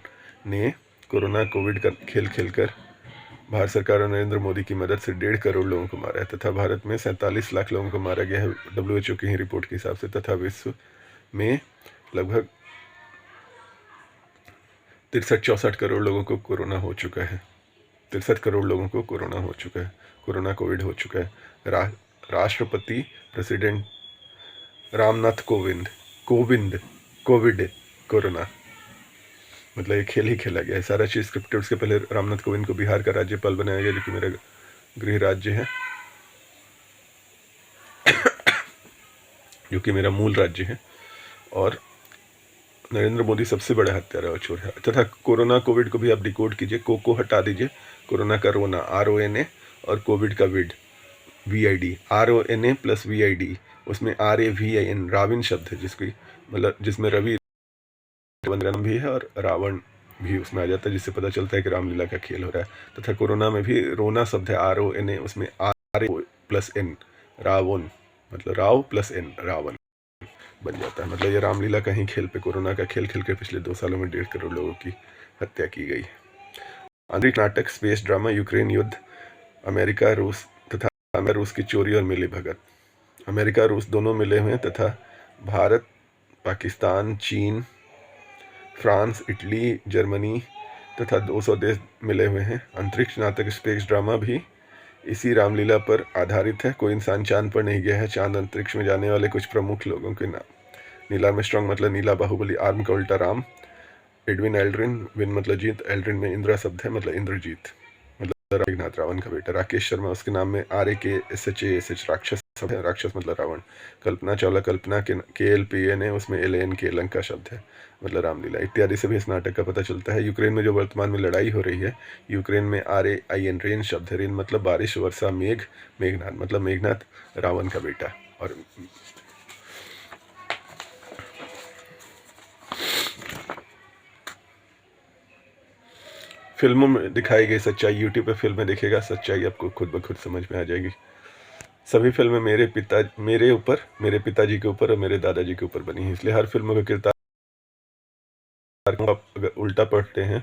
ने कोरोना कोविड का खेल खेलकर भारत सरकार और नरेंद्र मोदी की मदद से 1.5 करोड़ लोगों को मारा है तथा भारत में 47 लाख लोगों को मारा गया है WHO की ही रिपोर्ट के हिसाब से। तथा विश्व में लगभग 63-64 करोड़ लोगों को कोरोना हो चुका है। 63 करोड़ लोगों को कोरोना हो चुका है, कोरोना कोविड हो चुका है। राष्ट्रपति president Ramnath Kovind Covid corona, मतलब ये खेल ही खेला गया है, सारा चीज़ स्क्रिप्टेड। उसके पहले रामनाथ कोविंद को बिहार का राज्यपाल बनाया गया, जो कि मेरा गृह राज्य है, जो कि मेरा मूल राज्य है। और नरेंद्र मोदी सबसे बड़ा हत्यारा और चोर है। तथा कोरोना कोविड को भी आप डिकोड कीजिए, को हटा दीजिए, कोरोना का रोना RONA और कोविड का विड VID, RONA प्लस VID, उसमें RAVIN राविन शब्द है, जिसमें रवि नाम भी है और रावण भी उसमें आ जाता है, जिससे पता चलता है कि रामलीला का खेल हो रहा है। तथा कोरोना में भी रोना शब्द है, RONA, उसमें RA प्लस N रावण, मतलब राव प्लस N रावण बन जाता है। मतलब ये रामलीला का ही खेल पे कोरोना का खेल खेल के पिछले 2 सालों में 1.5 करोड़ लोगों की हत्या की गई। आंतरिक नाटक, स्पेस ड्रामा, यूक्रेन युद्ध, अमेरिका रूस तथा रूस की चोरी और मिली भगत। अमेरिका रूस दोनों मिले हुए हैं तथा भारत, पाकिस्तान, चीन, फ्रांस, इटली, जर्मनी तथा 200 देश मिले हुए हैं। अंतरिक्ष नाटक, स्पेस ड्रामा भी इसी रामलीला पर आधारित है। कोई इंसान चांद पर नहीं गया है। चांद अंतरिक्ष में जाने वाले कुछ प्रमुख लोगों के नाम: नील आर्मस्ट्रांग मतलब नीला बाहुबली, आर्म का उल्टा राम, एडविन एल्ड्रिन, विन मतलब जीत, एल्ड्रिन में इंद्रा शब्द है, मतलब इंद्रजीत, मतलब मेघनाथ रावण का बेटा। राकेश शर्मा, उसके नाम में RAKSHASH राक्षस शब्द है, राक्षस मतलब रावण। कल्पना चावला, कल्पना के KLPN है, उसमें LANK लंका शब्द है, मतलब रामलीला। इत्यादि से भी इस नाटक का पता चलता है। यूक्रेन में जो वर्तमान में लड़ाई हो रही है, यूक्रेन में RAIN रेन शब्द है, रेन मतलब बारिश, वर्षा, मेघ, मेघनाथ मतलब मेघनाथ रावण का बेटा। और फिल्मों में दिखाई गई सच्चाई, यूट्यूब पे फिल्में देखेगा, सच्चाई आपको खुद ब खुद समझ में आ जाएगी। सभी फिल्में मेरे पिताजी के ऊपर और मेरे दादाजी के ऊपर बनी है, इसलिए हर फिल्म का किरदार आप अगर उल्टा पढ़ते हैं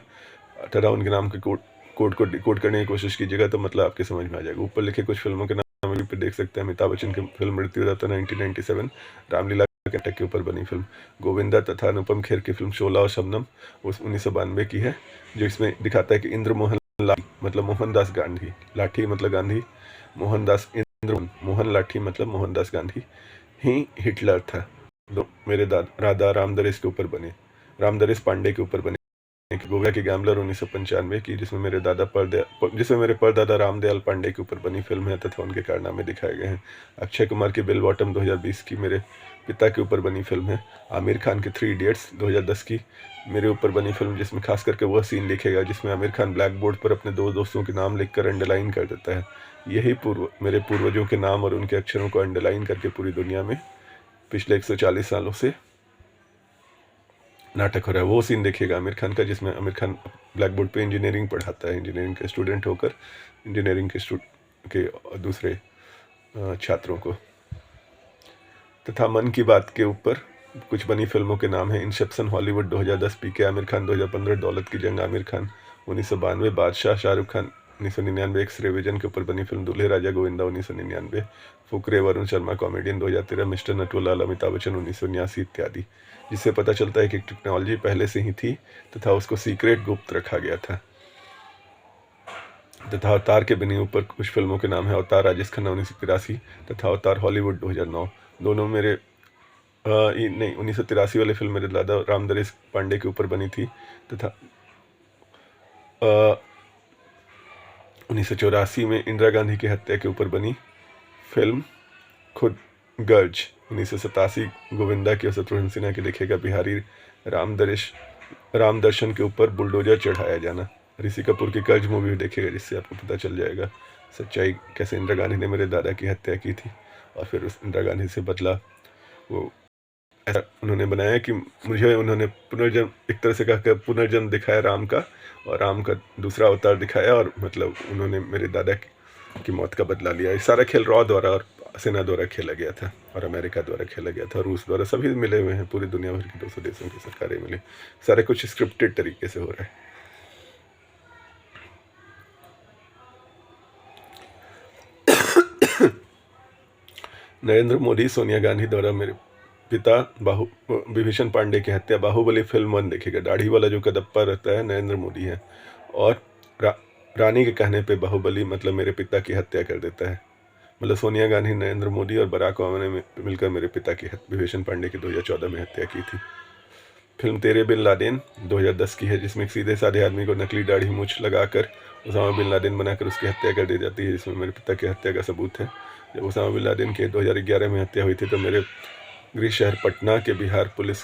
तथा उनके नाम के कोड को डिकोड करने की कोशिश कीजिएगा तो मतलब आपके समझ में आ जाएगा। ऊपर लिखे कुछ फिल्मों के नाम यूट्यूब पे देख सकते हैं। अमिताभ बच्चन की फिल्म मृत्युदाता 1997 रामलीला के नाटक के ऊपर बनी फिल्म। गोविंदा तथा अनुपम खेर की फिल्म शोला और शबनम उस 1992 की है, जो इसमें दिखाता है कि इंद्र मोहन लाठी मतलब मोहनदास गांधी, लाठी मतलब गांधी, मोहनदास इंद्र, मोहन लाठी मतलब मोहनदास गांधी ही हिटलर था। मेरे राधा रामदरेश के ऊपर बने, रामदरेश पांडे के ऊपर बने। गोवा की गैम्बलर 1995 की, जिसमें मेरे परदादा रामदयाल पांडे के ऊपर बनी फिल्म है तथा उनके कारनामे दिखाए गए हैं। अक्षय कुमार की बेल बॉटम 2020 की मेरे पिता के ऊपर बनी फिल्म है। आमिर खान की 3 इडियट्स 2010 की मेरे ऊपर बनी फिल्म, जिसमें खास करके वह सीन लिखेगा जिसमें आमिर खान ब्लैक बोर्ड पर अपने 2 दोस्तों के नाम लिखकर अंडरलाइन कर देता है। यही मेरे पूर्वजों के नाम और उनके अक्षरों को अंडरलाइन करके पूरी दुनिया में पिछले 140 सालों से नाटक हो रहा है। वो सीन देखिएगा आमिर खान का, जिसमें आमिर खान ब्लैक बोर्ड पे इंजीनियरिंग पढ़ाता है, इंजीनियरिंग के स्टूडेंट होकर इंजीनियरिंग के दूसरे छात्रों को। तथा मन की बात के ऊपर कुछ बनी फिल्मों के नाम हैं: Inception Hollywood 2010, PK Aamir Khan 2015, दौलत की जंग आमिर खान 1992, बादशाह शाहरुख खान 1999, एक्स-रे विजन के ऊपर बनी फिल्म दूल्हे राजा गोविंदा 1999, फुकरे वरुण शर्मा कॉमेडियन 2013, मिस्टर नटवरलाल अमिताभ बच्चन 1989 इत्यादि। जिससे पता चलता है कि टेक्नोलॉजी पहले से ही थी तथा उसको सीक्रेट गुप्त रखा गया था। तथा अवतार के बने ऊपर कुछ फिल्मों के नाम है अवतार राजेश खन्ना 1983 तथा अवतार हॉलीवुड 2009। दोनों मेरे नहीं 1983 वाली फिल्म मेरे दादा रामदरेश पांडे के ऊपर बनी थी तथा 1984 में इंदिरा गांधी की हत्या के ऊपर बनी फिल्म खुद गर्ज। 1987 गोविंदा की और शत्रुघ्न सिन्हा के लिखेगा बिहारी रामदर्शन के ऊपर बुलडोजर चढ़ाया जाना। ऋषि कपूर की कर्ज मूवी भी देखेगा जिससे आपको पता चल जाएगा सच्चाई कैसे इंदिरा गांधी ने मेरे दादा की हत्या की थी और फिर उस इंदिरा गांधी से बदला। वो ऐसा उन्होंने बनाया कि मुझे उन्होंने पुनर्जन्म एक तरह से कहा पुनर्जन्म दिखाया राम का और राम का दूसरा अवतार दिखाया और मतलब उन्होंने मेरे दादा की मौत का बदला लिया। ये सारा खेल रॉ द्वारा और सेना द्वारा खेला गया था और अमेरिका द्वारा खेला गया था, रूस द्वारा, सभी मिले हुए हैं, पूरी दुनिया भर की 200 देशों की सरकारें मिली। सारे कुछ स्क्रिप्टेड तरीके से हो रहा है। नरेंद्र मोदी सोनिया गांधी द्वारा मेरे पिता विभीषण पांडे की हत्या। बाहुबली फिल्म 1 देखेगा। दाढ़ी वाला जो कदप्पा रहता है नरेंद्र मोदी है और रानी के कहने पे बाहुबली मतलब मेरे पिता की हत्या कर देता है। मतलब सोनिया गांधी, नरेंद्र मोदी और बराक ओबामा ने मिलकर मेरे पिता की विभीषण पांडे की 2014 में हत्या की थी। फिल्म तेरे बिन लादेन 2010 की है जिसमें एक सीधे साधे आदमी को नकली दाढ़ी मूछ लगाकर उसामा बिन लादेन बनाकर उसकी हत्या कर दी जाती है, जिसमें मेरे पिता की हत्या का सबूत है। जब उसामा बिन लादेन की 2011 में हत्या हुई थी तो मेरे गृह शहर पटना के बिहार पुलिस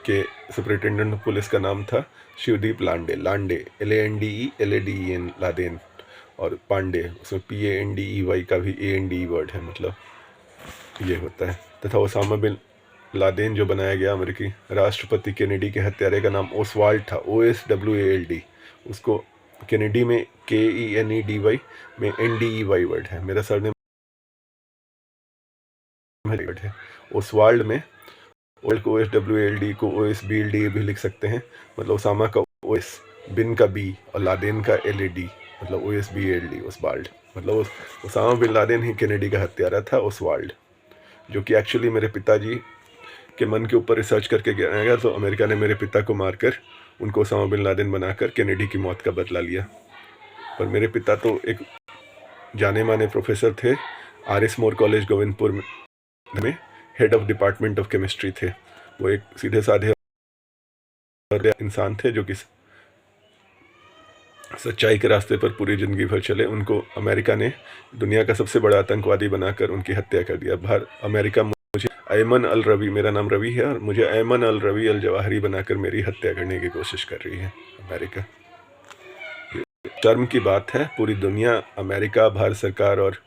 के सुपरिटेंडेंट ऑफ पुलिस का नाम था शिवदीप लांडे LANDE लादेन और पांडे उसमें PANDEY का भी ANDE वर्ड है, मतलब ये होता है। तथा ओसामा बिन लादेन जो बनाया गया अमेरिकी राष्ट्रपति केनेडी के हत्यारे का नाम ओसवाल्ड था, OSWALD। उसको केनेडी में KENEDY में NDEY वर्ड है। मेरा सरनेम वर्ड है ओसवाल्ड में। को OSWALD को OSBLD भी लिख सकते हैं, मतलब ओसामा का OS, बिन का B और लादेन का LAD, मतलब OSBLD ओसवाल्ड। मतलब ओसामा बिन लादेन ही केनेडी का हत्यारा था ओसवाल्ड, जो कि एक्चुअली मेरे पिताजी के मन के ऊपर रिसर्च करके गया गया तो अमेरिका ने मेरे पिता को मारकर उनको ओसामा बिन लादेन बनाकर केनेडी की मौत का बदला लिया। पर मेरे पिता तो एक जाने माने प्रोफेसर थे, RS मोर कॉलेज गोविंदपुर में head of department of chemistry थे। वो एक सीधे साधे इंसान थे जो कि सच्चाई के रास्ते पर पूरी ज़िंदगी भर चले। उनको अमेरिका ने दुनिया का सबसे बड़ा आतंकवादी बनाकर उनकी हत्या कर दिया। अमेरिका मुझे अयमन अल रवी, मेरा नाम रवि है, और मुझे अयमन अल रवी अल जवाहरी बनाकर मेरी हत्या करने की कोशिश कर रही है अमेरिका। शर्म की बात है, पूरी दुनिया, अमेरिका, भारत सरकार और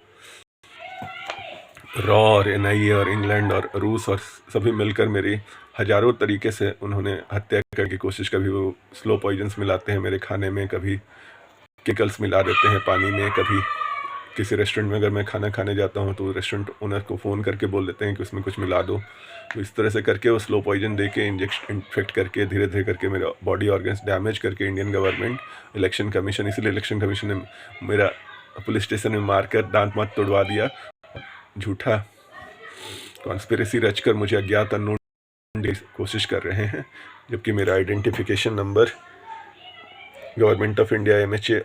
रॉ और NIA और इंग्लैंड और रूस और सभी मिलकर मेरी हज़ारों तरीके से उन्होंने हत्या करने की कोशिश। कभी वो स्लो पॉइजन्स मिलाते हैं मेरे खाने में, कभी केमिकल्स मिला देते हैं पानी में, कभी किसी रेस्टोरेंट में अगर मैं खाना खाने जाता हूँ तो रेस्टोरेंट ओनर को फ़ोन करके बोल देते हैं कि उसमें कुछ मिला दो। तो इस तरह से करके वो स्लो पॉइजन दे के इन्फेक्ट करके धीरे धीरे करके मेरा बॉडी ऑर्गन्स डैमेज करके इंडियन गवर्नमेंट, इलेक्शन कमीशन, इसीलिए इलेक्शन कमीशन ने मेरा पुलिस स्टेशन में मारकर दांत मात तोड़वा दिया। झूठा कॉन्स्पिरेसी रचकर मुझे अज्ञात अननोन की कोशिश कर रहे हैं, जबकि मेरा identification number government of India MHA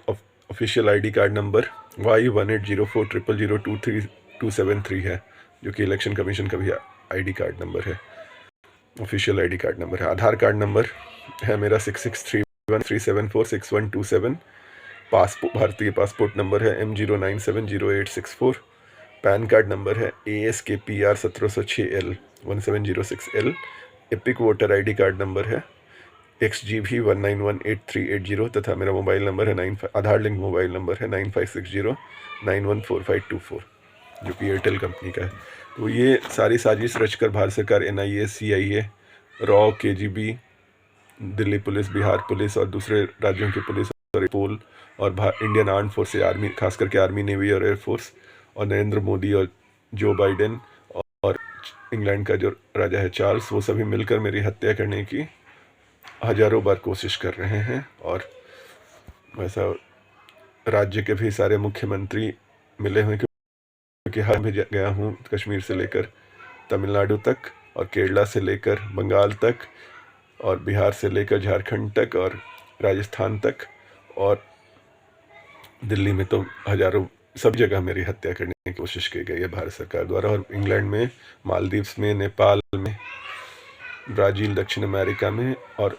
official ID card number Y180400023273 है, जो कि इलेक्शन कमीशन का भी ID कार्ड नंबर है, ऑफिशियल ID कार्ड नंबर है। आधार कार्ड नंबर है मेरा 663137462127। भारतीय पासपोर्ट नंबर है M0970864। पैन कार्ड नंबर है ASKPR 1706L 1706L। Epic voter ID card number है XGV 1918380 तथा मेरा मोबाइल नंबर है आधार लिंक मोबाइल नंबर है 9560914524, जो कि एयरटेल कंपनी का है। तो ये सारी साजिश रचकर भारत सरकार, NIA, CIA, raw, KGB, Delhi police, Bihar police और दूसरे राज्यों की पुलिस और पोल और इंडियन आर्म फोर्स, आर्मी, खास करके आर्मी, नेवी और एयरफोर्स, और नरेंद्र मोदी और जो बाइडेन और इंग्लैंड का जो राजा है चार्ल्स, वो सभी मिलकर मेरी हत्या करने की हज़ारों बार कोशिश कर रहे हैं। और वैसा राज्य के भी सारे मुख्यमंत्री मिले हुए, क्योंकि हर भी गया हूँ, कश्मीर से लेकर तमिलनाडु तक, और केरला से लेकर बंगाल तक, और बिहार से लेकर झारखंड तक, और राजस्थान तक, और दिल्ली में तो हजारों, सब जगह मेरी हत्या करने की कोशिश की गई है भारत सरकार द्वारा। और इंग्लैंड में, मालदीव्स में, नेपाल में, ब्राज़ील, दक्षिण अमेरिका में, और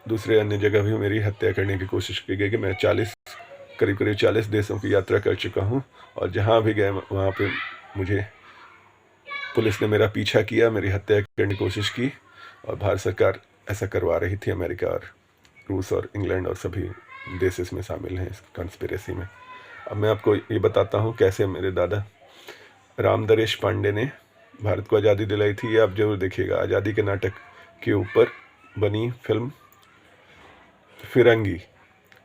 दूसरे अन्य जगह भी मेरी हत्या करने की कोशिश की गई। कि मैं करीब करीब 40 देशों की यात्रा कर चुका हूँ, और जहाँ भी गए वहाँ पे मुझे पुलिस ने मेरा पीछा किया, मेरी हत्या करने की कोशिश की, और भारत सरकार ऐसा करवा रही थी। अमेरिका और रूस और इंग्लैंड और सभी देश इसमें शामिल हैं इस कंस्पिरेसी में। अब मैं आपको ये बताता हूँ कैसे मेरे दादा राम दरेश पांडे ने भारत को आज़ादी दिलाई थी। ये आप जरूर देखिएगा। आज़ादी के नाटक के ऊपर बनी फिल्म फिरंगी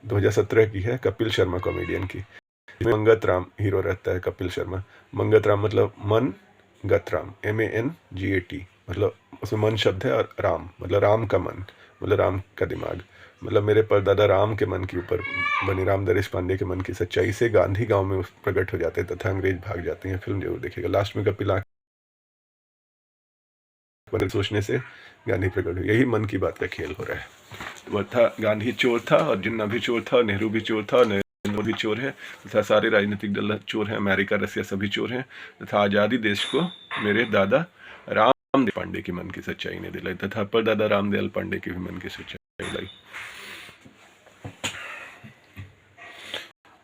2017 की है, कपिल शर्मा कॉमेडियन की। इसमें मंगत राम हीरो रहता है, कपिल शर्मा। मंगत राम मतलब मन गत राम, MANGAT, मतलब उसमें मन शब्द है, और राम मतलब राम का मन, मतलब राम का दिमाग, मतलब मेरे परदादा राम के मन के ऊपर बनी राम दरेश पांडे के मन की सच्चाई से गांधी गांव में प्रकट हो जाते हैं तथा अंग्रेज भाग जाते हैं। फिल्म जरूर देखिएगा। लास्ट में कपिल सोचने से गांधी प्रकट हुए। यही मन की बात का खेल हो रहा है। वह था, गांधी चोर था, और जिन्ना भी चोर था, नेहरू भी चोर था, नरेंद्र मोदी चोर है, तथा सारे राजनीतिक दल चोर हैं, अमेरिका, रसिया सभी चोर हैं, तथा आज़ादी देश को मेरे दादा रामदयाल पांडे के मन की सच्चाई ने दिलाई, तथा परदादा रामदयाल पांडे के भी मन की सच्चाई दिलाई।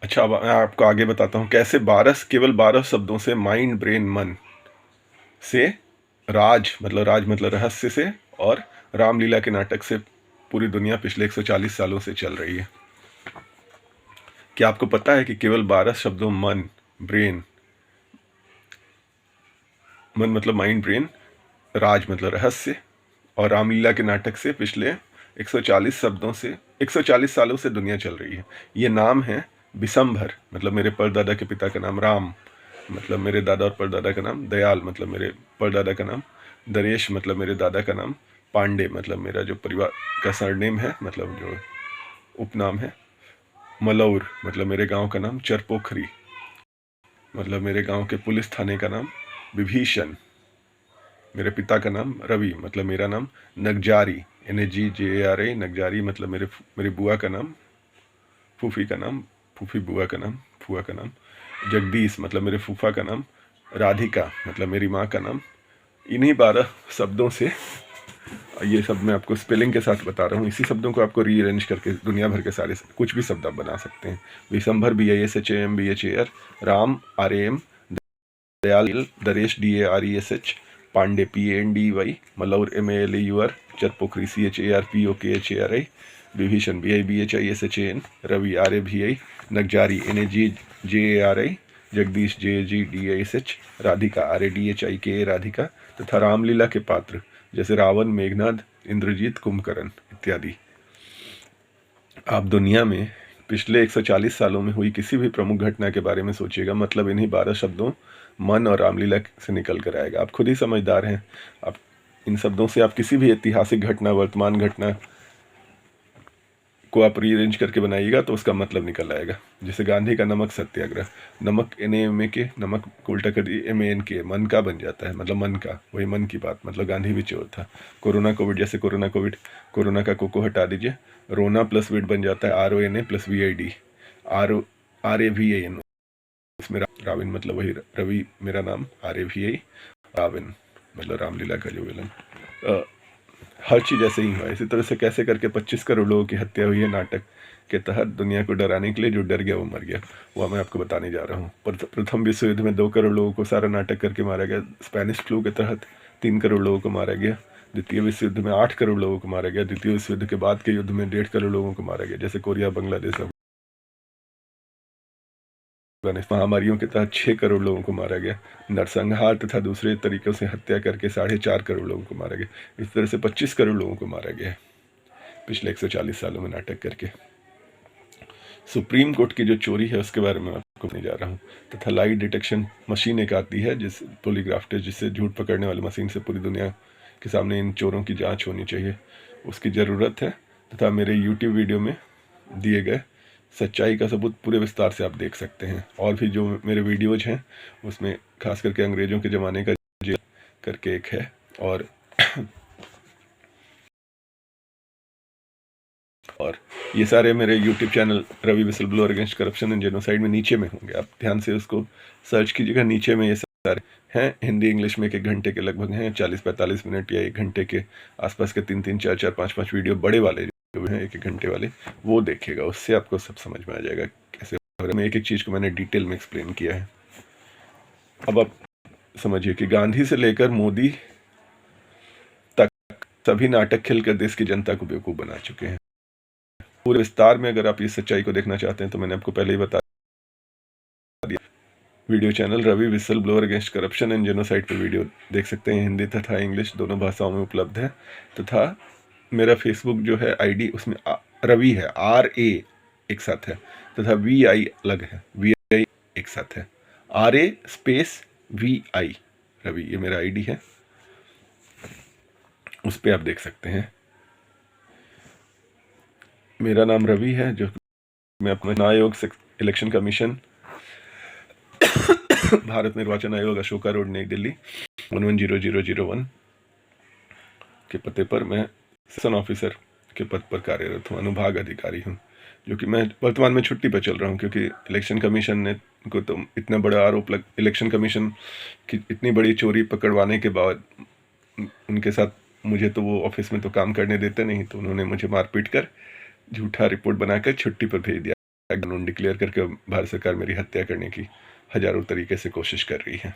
अच्छा, अब मैं आपको आगे बताता हूँ कैसे केवल 12 शब्दों से, माइंड, ब्रेन, मन से, राज मतलब रहस्य से, और रामलीला के नाटक से पूरी दुनिया पिछले 140 सालों से चल रही है। क्या आपको पता है कि केवल 12 शब्दों, मन मतलब माइंड, ब्रेन, राज मतलब रहस्य, और रामलीला के नाटक से पिछले 140 सालों से दुनिया चल रही है। ये नाम है बिशंभर, मतलब मेरे परदादा के पिता का नाम, राम मतलब मेरे दादा और परदादा का नाम, दयाल मतलब मेरे परदादा का नाम, दरेश मतलब मेरे दादा का नाम, पांडे मतलब मेरा जो परिवार का सरनेम है, मतलब जो उपनाम है, मलौर मतलब मेरे गांव का नाम, चरपोखरी मतलब मेरे गांव के पुलिस थाने का नाम, विभीषण मेरे पिता का नाम, रवि मतलब मेरा नाम, नगजारी NAGJARI नगजारी मतलब मेरी बुआ का नाम, फूफी का नाम, फूफी बुआ का नाम, फुआ का नाम, जगदीश मतलब मेरे फूफा का नाम, राधिका मतलब मेरी माँ का नाम। इन्हीं 12 शब्दों से, ये सब मैं आपको स्पेलिंग के साथ बता रहा हूँ, इसी शब्दों को आपको रीअरेंज करके दुनिया भर के सारे कुछ भी शब्द आप बना सकते हैं। Vishambhar BISHAM Ram RAM, Dayal दरेश DARESH, Pandey PANDY, Malaur MALAUR, Charpokhari CHARPOKHARI, Vibhishan BIBHISHAN, Ravi RAVI, नगजारी NAGJARI, Jagdish JGDISH, Radhika RADHIKA Radhika, तथा रामलीला के पात्र जैसे रावण, मेघनाद, इंद्रजीत, कुंभकर्ण इत्यादि। आप दुनिया में पिछले 140 सालों में हुई किसी भी प्रमुख घटना के बारे में सोचिएगा, मतलब इन्हीं 12 शब्दों, मन और रामलीला से निकल कर आएगा। आप खुद ही समझदार हैं। आप इन शब्दों से आप किसी भी ऐतिहासिक घटना, वर्तमान घटना को आप रीअरेंज करके बनाइएगा तो उसका मतलब निकल आएगा। जैसे गांधी का नमक सत्याग्रह, नमक NAMK, नमक को उल्टा कर दिए MANK, मन का बन जाता है, मतलब मन का, वही मन की बात, मतलब गांधी भी चोर था। कोरोना कोविड, जैसे कोरोना का को हटा दीजिए, रोना प्लस विड बन जाता है RONA प्लस VID, RAVAN, उसमें राविन मतलब वही रवि मेरा नाम, RAVI, राविन मतलब रामलीला का जो विलन। हर चीज़ ऐसे ही हुआ। इसी तरह से कैसे करके 25 करोड़ लोगों की हत्या हुई है नाटक के तहत, दुनिया को डराने के लिए। जो डर गया वो मर गया, वह मैं आपको बताने जा रहा हूँ। प्रथम विश्व युद्ध में 2 करोड़ लोगों को सारा नाटक करके मारा गया। स्पेनिश फ्लू के तहत 3 करोड़ लोगों को मारा गया। द्वितीय विश्व युद्ध में 8 करोड़ लोगों को मारा गया। द्वितीय विश्व युद्ध के बाद के युद्ध में 1.5 करोड़ लोगों को मारा गया, जैसे कोरिया, बांग्लादेश, महामारियों के तहत 6 करोड़ लोगों को मारा गया। नरसंहार तथा दूसरे तरीकों से हत्या करके 4.5 करोड़ लोगों को मारा गया। इस तरह से 25 करोड़ लोगों को मारा गया पिछले 140 सालों में नाटक करके। सुप्रीम कोर्ट की जो चोरी है उसके बारे में आपको नहीं जा रहा हूँ। तथा लाई डिटेक्शन मशीन एक आती है, जिस पॉलीग्राफ टेस्ट, जिससे झूठ पकड़ने वाली मशीन से पूरी दुनिया के सामने इन चोरों की जाँच होनी चाहिए, उसकी ज़रूरत है। तथा मेरे YouTube वीडियो में दिए गए सच्चाई का सबूत पूरे विस्तार से आप देख सकते हैं। और भी जो मेरे वीडियोज हैं उसमें खास करके अंग्रेज़ों के ज़माने का जेल करके एक है, और ये सारे मेरे YouTube channel Ravi whistle blower against corruption and genocide में नीचे में होंगे, आप ध्यान से उसको सर्च कीजिएगा। नीचे में ये सारे हैं, हिंदी इंग्लिश में 1 घंटे के लगभग हैं, 40-45 मिनट या 1 घंटे के आसपास के 3-3, 4-4, 5-5 वीडियो बड़े वाले जो हैं 1-1 घंटे वाले, वो देखिएगा। उससे आपको सब समझ में आ जाएगा कैसे में एक एक चीज़ को मैंने डिटेल में एक्सप्लेन किया है। अब आप समझिए कि गांधी से लेकर मोदी तक सभी नाटक खेलकर देश की जनता को बेवकूफ़ बना चुके हैं। पूरे विस्तार में अगर आप इस सच्चाई को देखना चाहते हैं तो मैंने आपको पहले ही बता दिया। Video channel Ravi whistle blower against corruption and genocide पर वीडियो देख सकते हैं, हिंदी तथा इंग्लिश दोनों भाषाओं में उपलब्ध है। तथा मेरा फेसबुक जो है आईडी, उसमें रवि है, RA एक साथ है, तथा VI अलग है, VI एक साथ है, RA स्पेस VI रवि, ये मेरा आईडी है, उस पर आप देख सकते हैं। मेरा नाम रवि है, जो मैं अपना चुनाव आयोग इलेक्शन कमीशन भारत निर्वाचन आयोग, अशोका रोड, नई दिल्ली 110001 के पते पर मैं सेशन ऑफिसर के पद पर कार्यरत हूँ, अनुभाग अधिकारी हूँ, जो कि मैं वर्तमान में छुट्टी पर चल रहा हूँ, क्योंकि इलेक्शन कमीशन ने को तो इतना बड़ा आरोप इलेक्शन कमीशन की इतनी बड़ी चोरी पकड़वाने के बाद उनके साथ मुझे तो वो ऑफिस में तो काम करने देते नहीं, तो उन्होंने मुझे मारपीट कर झूठा रिपोर्ट बनाकर छुट्टी पर भेज दिया। कानून डिक्लेयर करके भारत सरकार मेरी हत्या करने की हजारों तरीके से कोशिश कर रही है।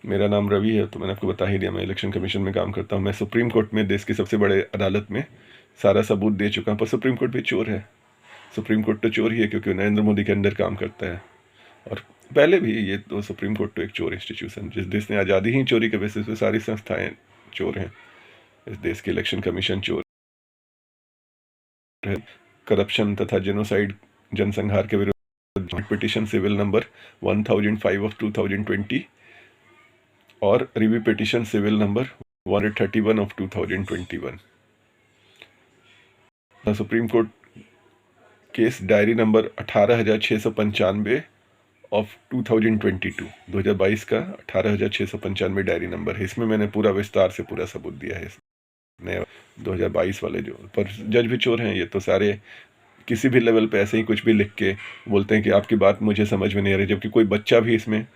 मेरा नाम रवि है, तो मैंने आपको बता ही दिया, मैं इलेक्शन कमीशन में काम करता हूँ। मैं सुप्रीम कोर्ट में, देश की सबसे बड़े अदालत में सारा सबूत दे चुका हूँ, पर सुप्रीम कोर्ट भी चोर है। सुप्रीम कोर्ट तो चोर ही है, क्योंकि नरेंद्र मोदी के अंडर काम करता है, और पहले भी ये तो सुप्रीम कोर्ट तो एक चोर इंस्टीट्यूशन, जिस देश ने आज़ादी ही चोरी के बेसिस पे सारी संस्थाएं चोर हैं। इस देश की इलेक्शन कमीशन चोर है। करप्शन तथा जेनोसाइड, जनसंहार के विरुद्ध पिटीशन सिविल नंबर 1005 ऑफ 2020 और review petition civil number 131 of 2021। Supreme court case diary number 18,695 of 2022 का 18,695 डायरी नंबर है। इसमें मैंने पूरा विस्तार से पूरा सबूत दिया है। नए 2022 वाले जो, पर जज भी चोर हैं ये तो सारे, किसी भी लेवल पे ऐसे ही कुछ भी लिख के बोलते हैं कि आपकी बात मुझे समझ में नहीं आ रही, जबकि कोई बच्चा भी इसमें,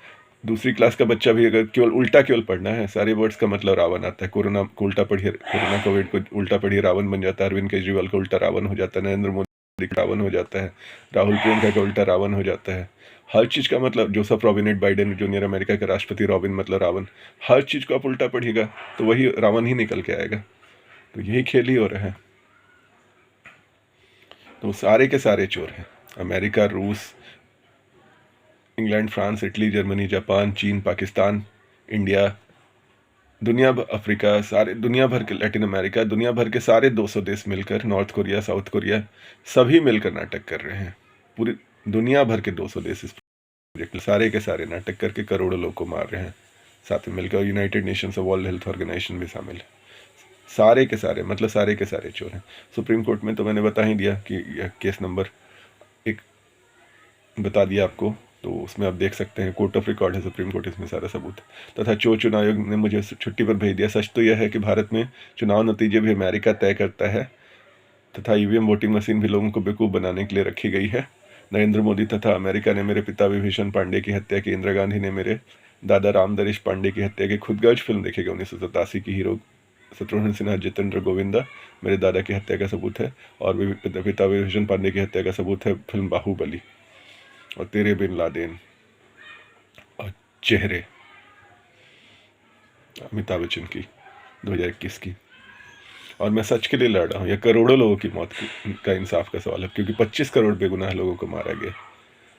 दूसरी क्लास का बच्चा भी अगर केवल पढ़ना है, सारे वर्ड्स का मतलब रावण आता है। कोरोना को उल्टा पढ़िए, कोरोना कोविड को उल्टा पढ़िए रावण बन जाता है, अरविंद केजरीवाल का उल्टा रावण हो जाता है, नरेंद्र मोदी का रावण हो जाता है, राहुल प्रियंका का उल्टा रावण हो जाता है। हर चीज़ का मतलब, Joseph Robinette Biden junior America के राष्ट्रपति, रॉबिन मतलब रावण, हर चीज़ को आप उल्टा पढ़िएगा तो वही रावण ही निकल के आएगा। तो यही खेल ही हो रहा है। तो सारे के सारे चोर हैं। अमेरिका, रूस, England, France, Italy, Germany, Japan, चीन, पाकिस्तान, इंडिया, दुनिया भर, अफ्रीका, सारे दुनिया भर के, लैटिन अमेरिका, दुनिया भर के सारे 200 देश मिलकर, नॉर्थ कोरिया, साउथ कोरिया, सभी मिलकर नाटक कर रहे हैं। पूरी दुनिया भर के 200 देश इस प्रोजेक्ट सारे के सारे नाटक करके करोड़ों लोग को मार रहे हैं। साथ में मिलकर यूनाइटेड नेशंस और वर्ल्ड हेल्थ ऑर्गेनाइजेशन भी शामिल है। सारे के सारे, मतलब सारे के सारे चोर हैं। सुप्रीम कोर्ट में तो मैंने बता ही दिया कि यह केस नंबर 1 बता दिया आपको, तो उसमें आप देख सकते हैं, कोर्ट ऑफ रिकॉर्ड है सुप्रीम कोर्ट, इसमें सारा सबूत। तथा चुनाव आयोग ने मुझे छुट्टी पर भेज दिया। सच तो यह है कि भारत में चुनाव नतीजे भी अमेरिका तय करता है, तथा ईवीएम वोटिंग मशीन भी लोगों को बेवकूफ़ बनाने के लिए रखी गई है। नरेंद्र मोदी तथा अमेरिका ने मेरे पिता विभीषण पांडे की हत्या की, इंदिरा गांधी ने मेरे दादा रामदरीश पांडे की हत्या की। खुदगर्ज फिल्म देखेगा 1987 की, हीरो शत्रुघ्न सिन्हा, जितेंद्र गोविंदा मेरे दादा की हत्या का सबूत है, और पिता विभीषण पांडे की हत्या का सबूत है फिल्म बाहुबली, और तेरे बिन लादेन, और चेहरे अमिताभ बच्चन की 2021 की। और मैं सच के लिए लड़ रहा हूँ। यह करोड़ों लोगों की मौत का इंसाफ का सवाल है, क्योंकि 25 करोड़ बेगुनाह लोगों को मारा गया।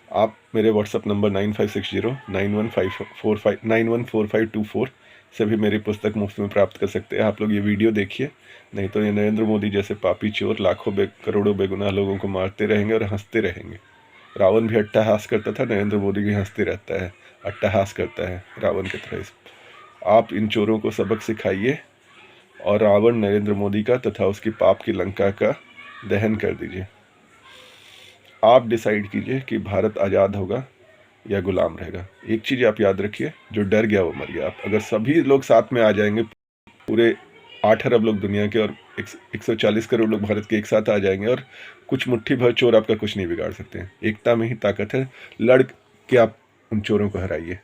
आप मेरे व्हाट्सअप नंबर 9560914524 से भी मेरी पुस्तक मुफ्त में प्राप्त कर सकते हैं। आप लोग ये वीडियो देखिए, नहीं तो ये नरेंद्र मोदी जैसे पापी चोर लाखों करोड़ों बेगुनाह लोगों को मारते रहेंगे और हंसते रहेंगे। रावण भी अट्टहास करता था, नरेंद्र मोदी भी हंसते रहता है, अट्टहास करता है रावण की तरह। आप इन चोरों को सबक सिखाइए और रावण नरेंद्र मोदी का तथा उसकी पाप की लंका का दहन कर दीजिए। आप डिसाइड कीजिए कि भारत आज़ाद होगा या गुलाम रहेगा। एक चीज़ आप याद रखिए, जो डर गया वो मर गया। आप अगर सभी लोग साथ में आ जाएंगे, पूरे 8 अरब लोग दुनिया के और 140 करोड़ लोग भारत के एक साथ आ जाएंगे, और कुछ मुट्ठी भर चोर आपका कुछ नहीं बिगाड़ सकते हैं। एकता में ही ताकत है। लड़ के आप उन चोरों को हराइए।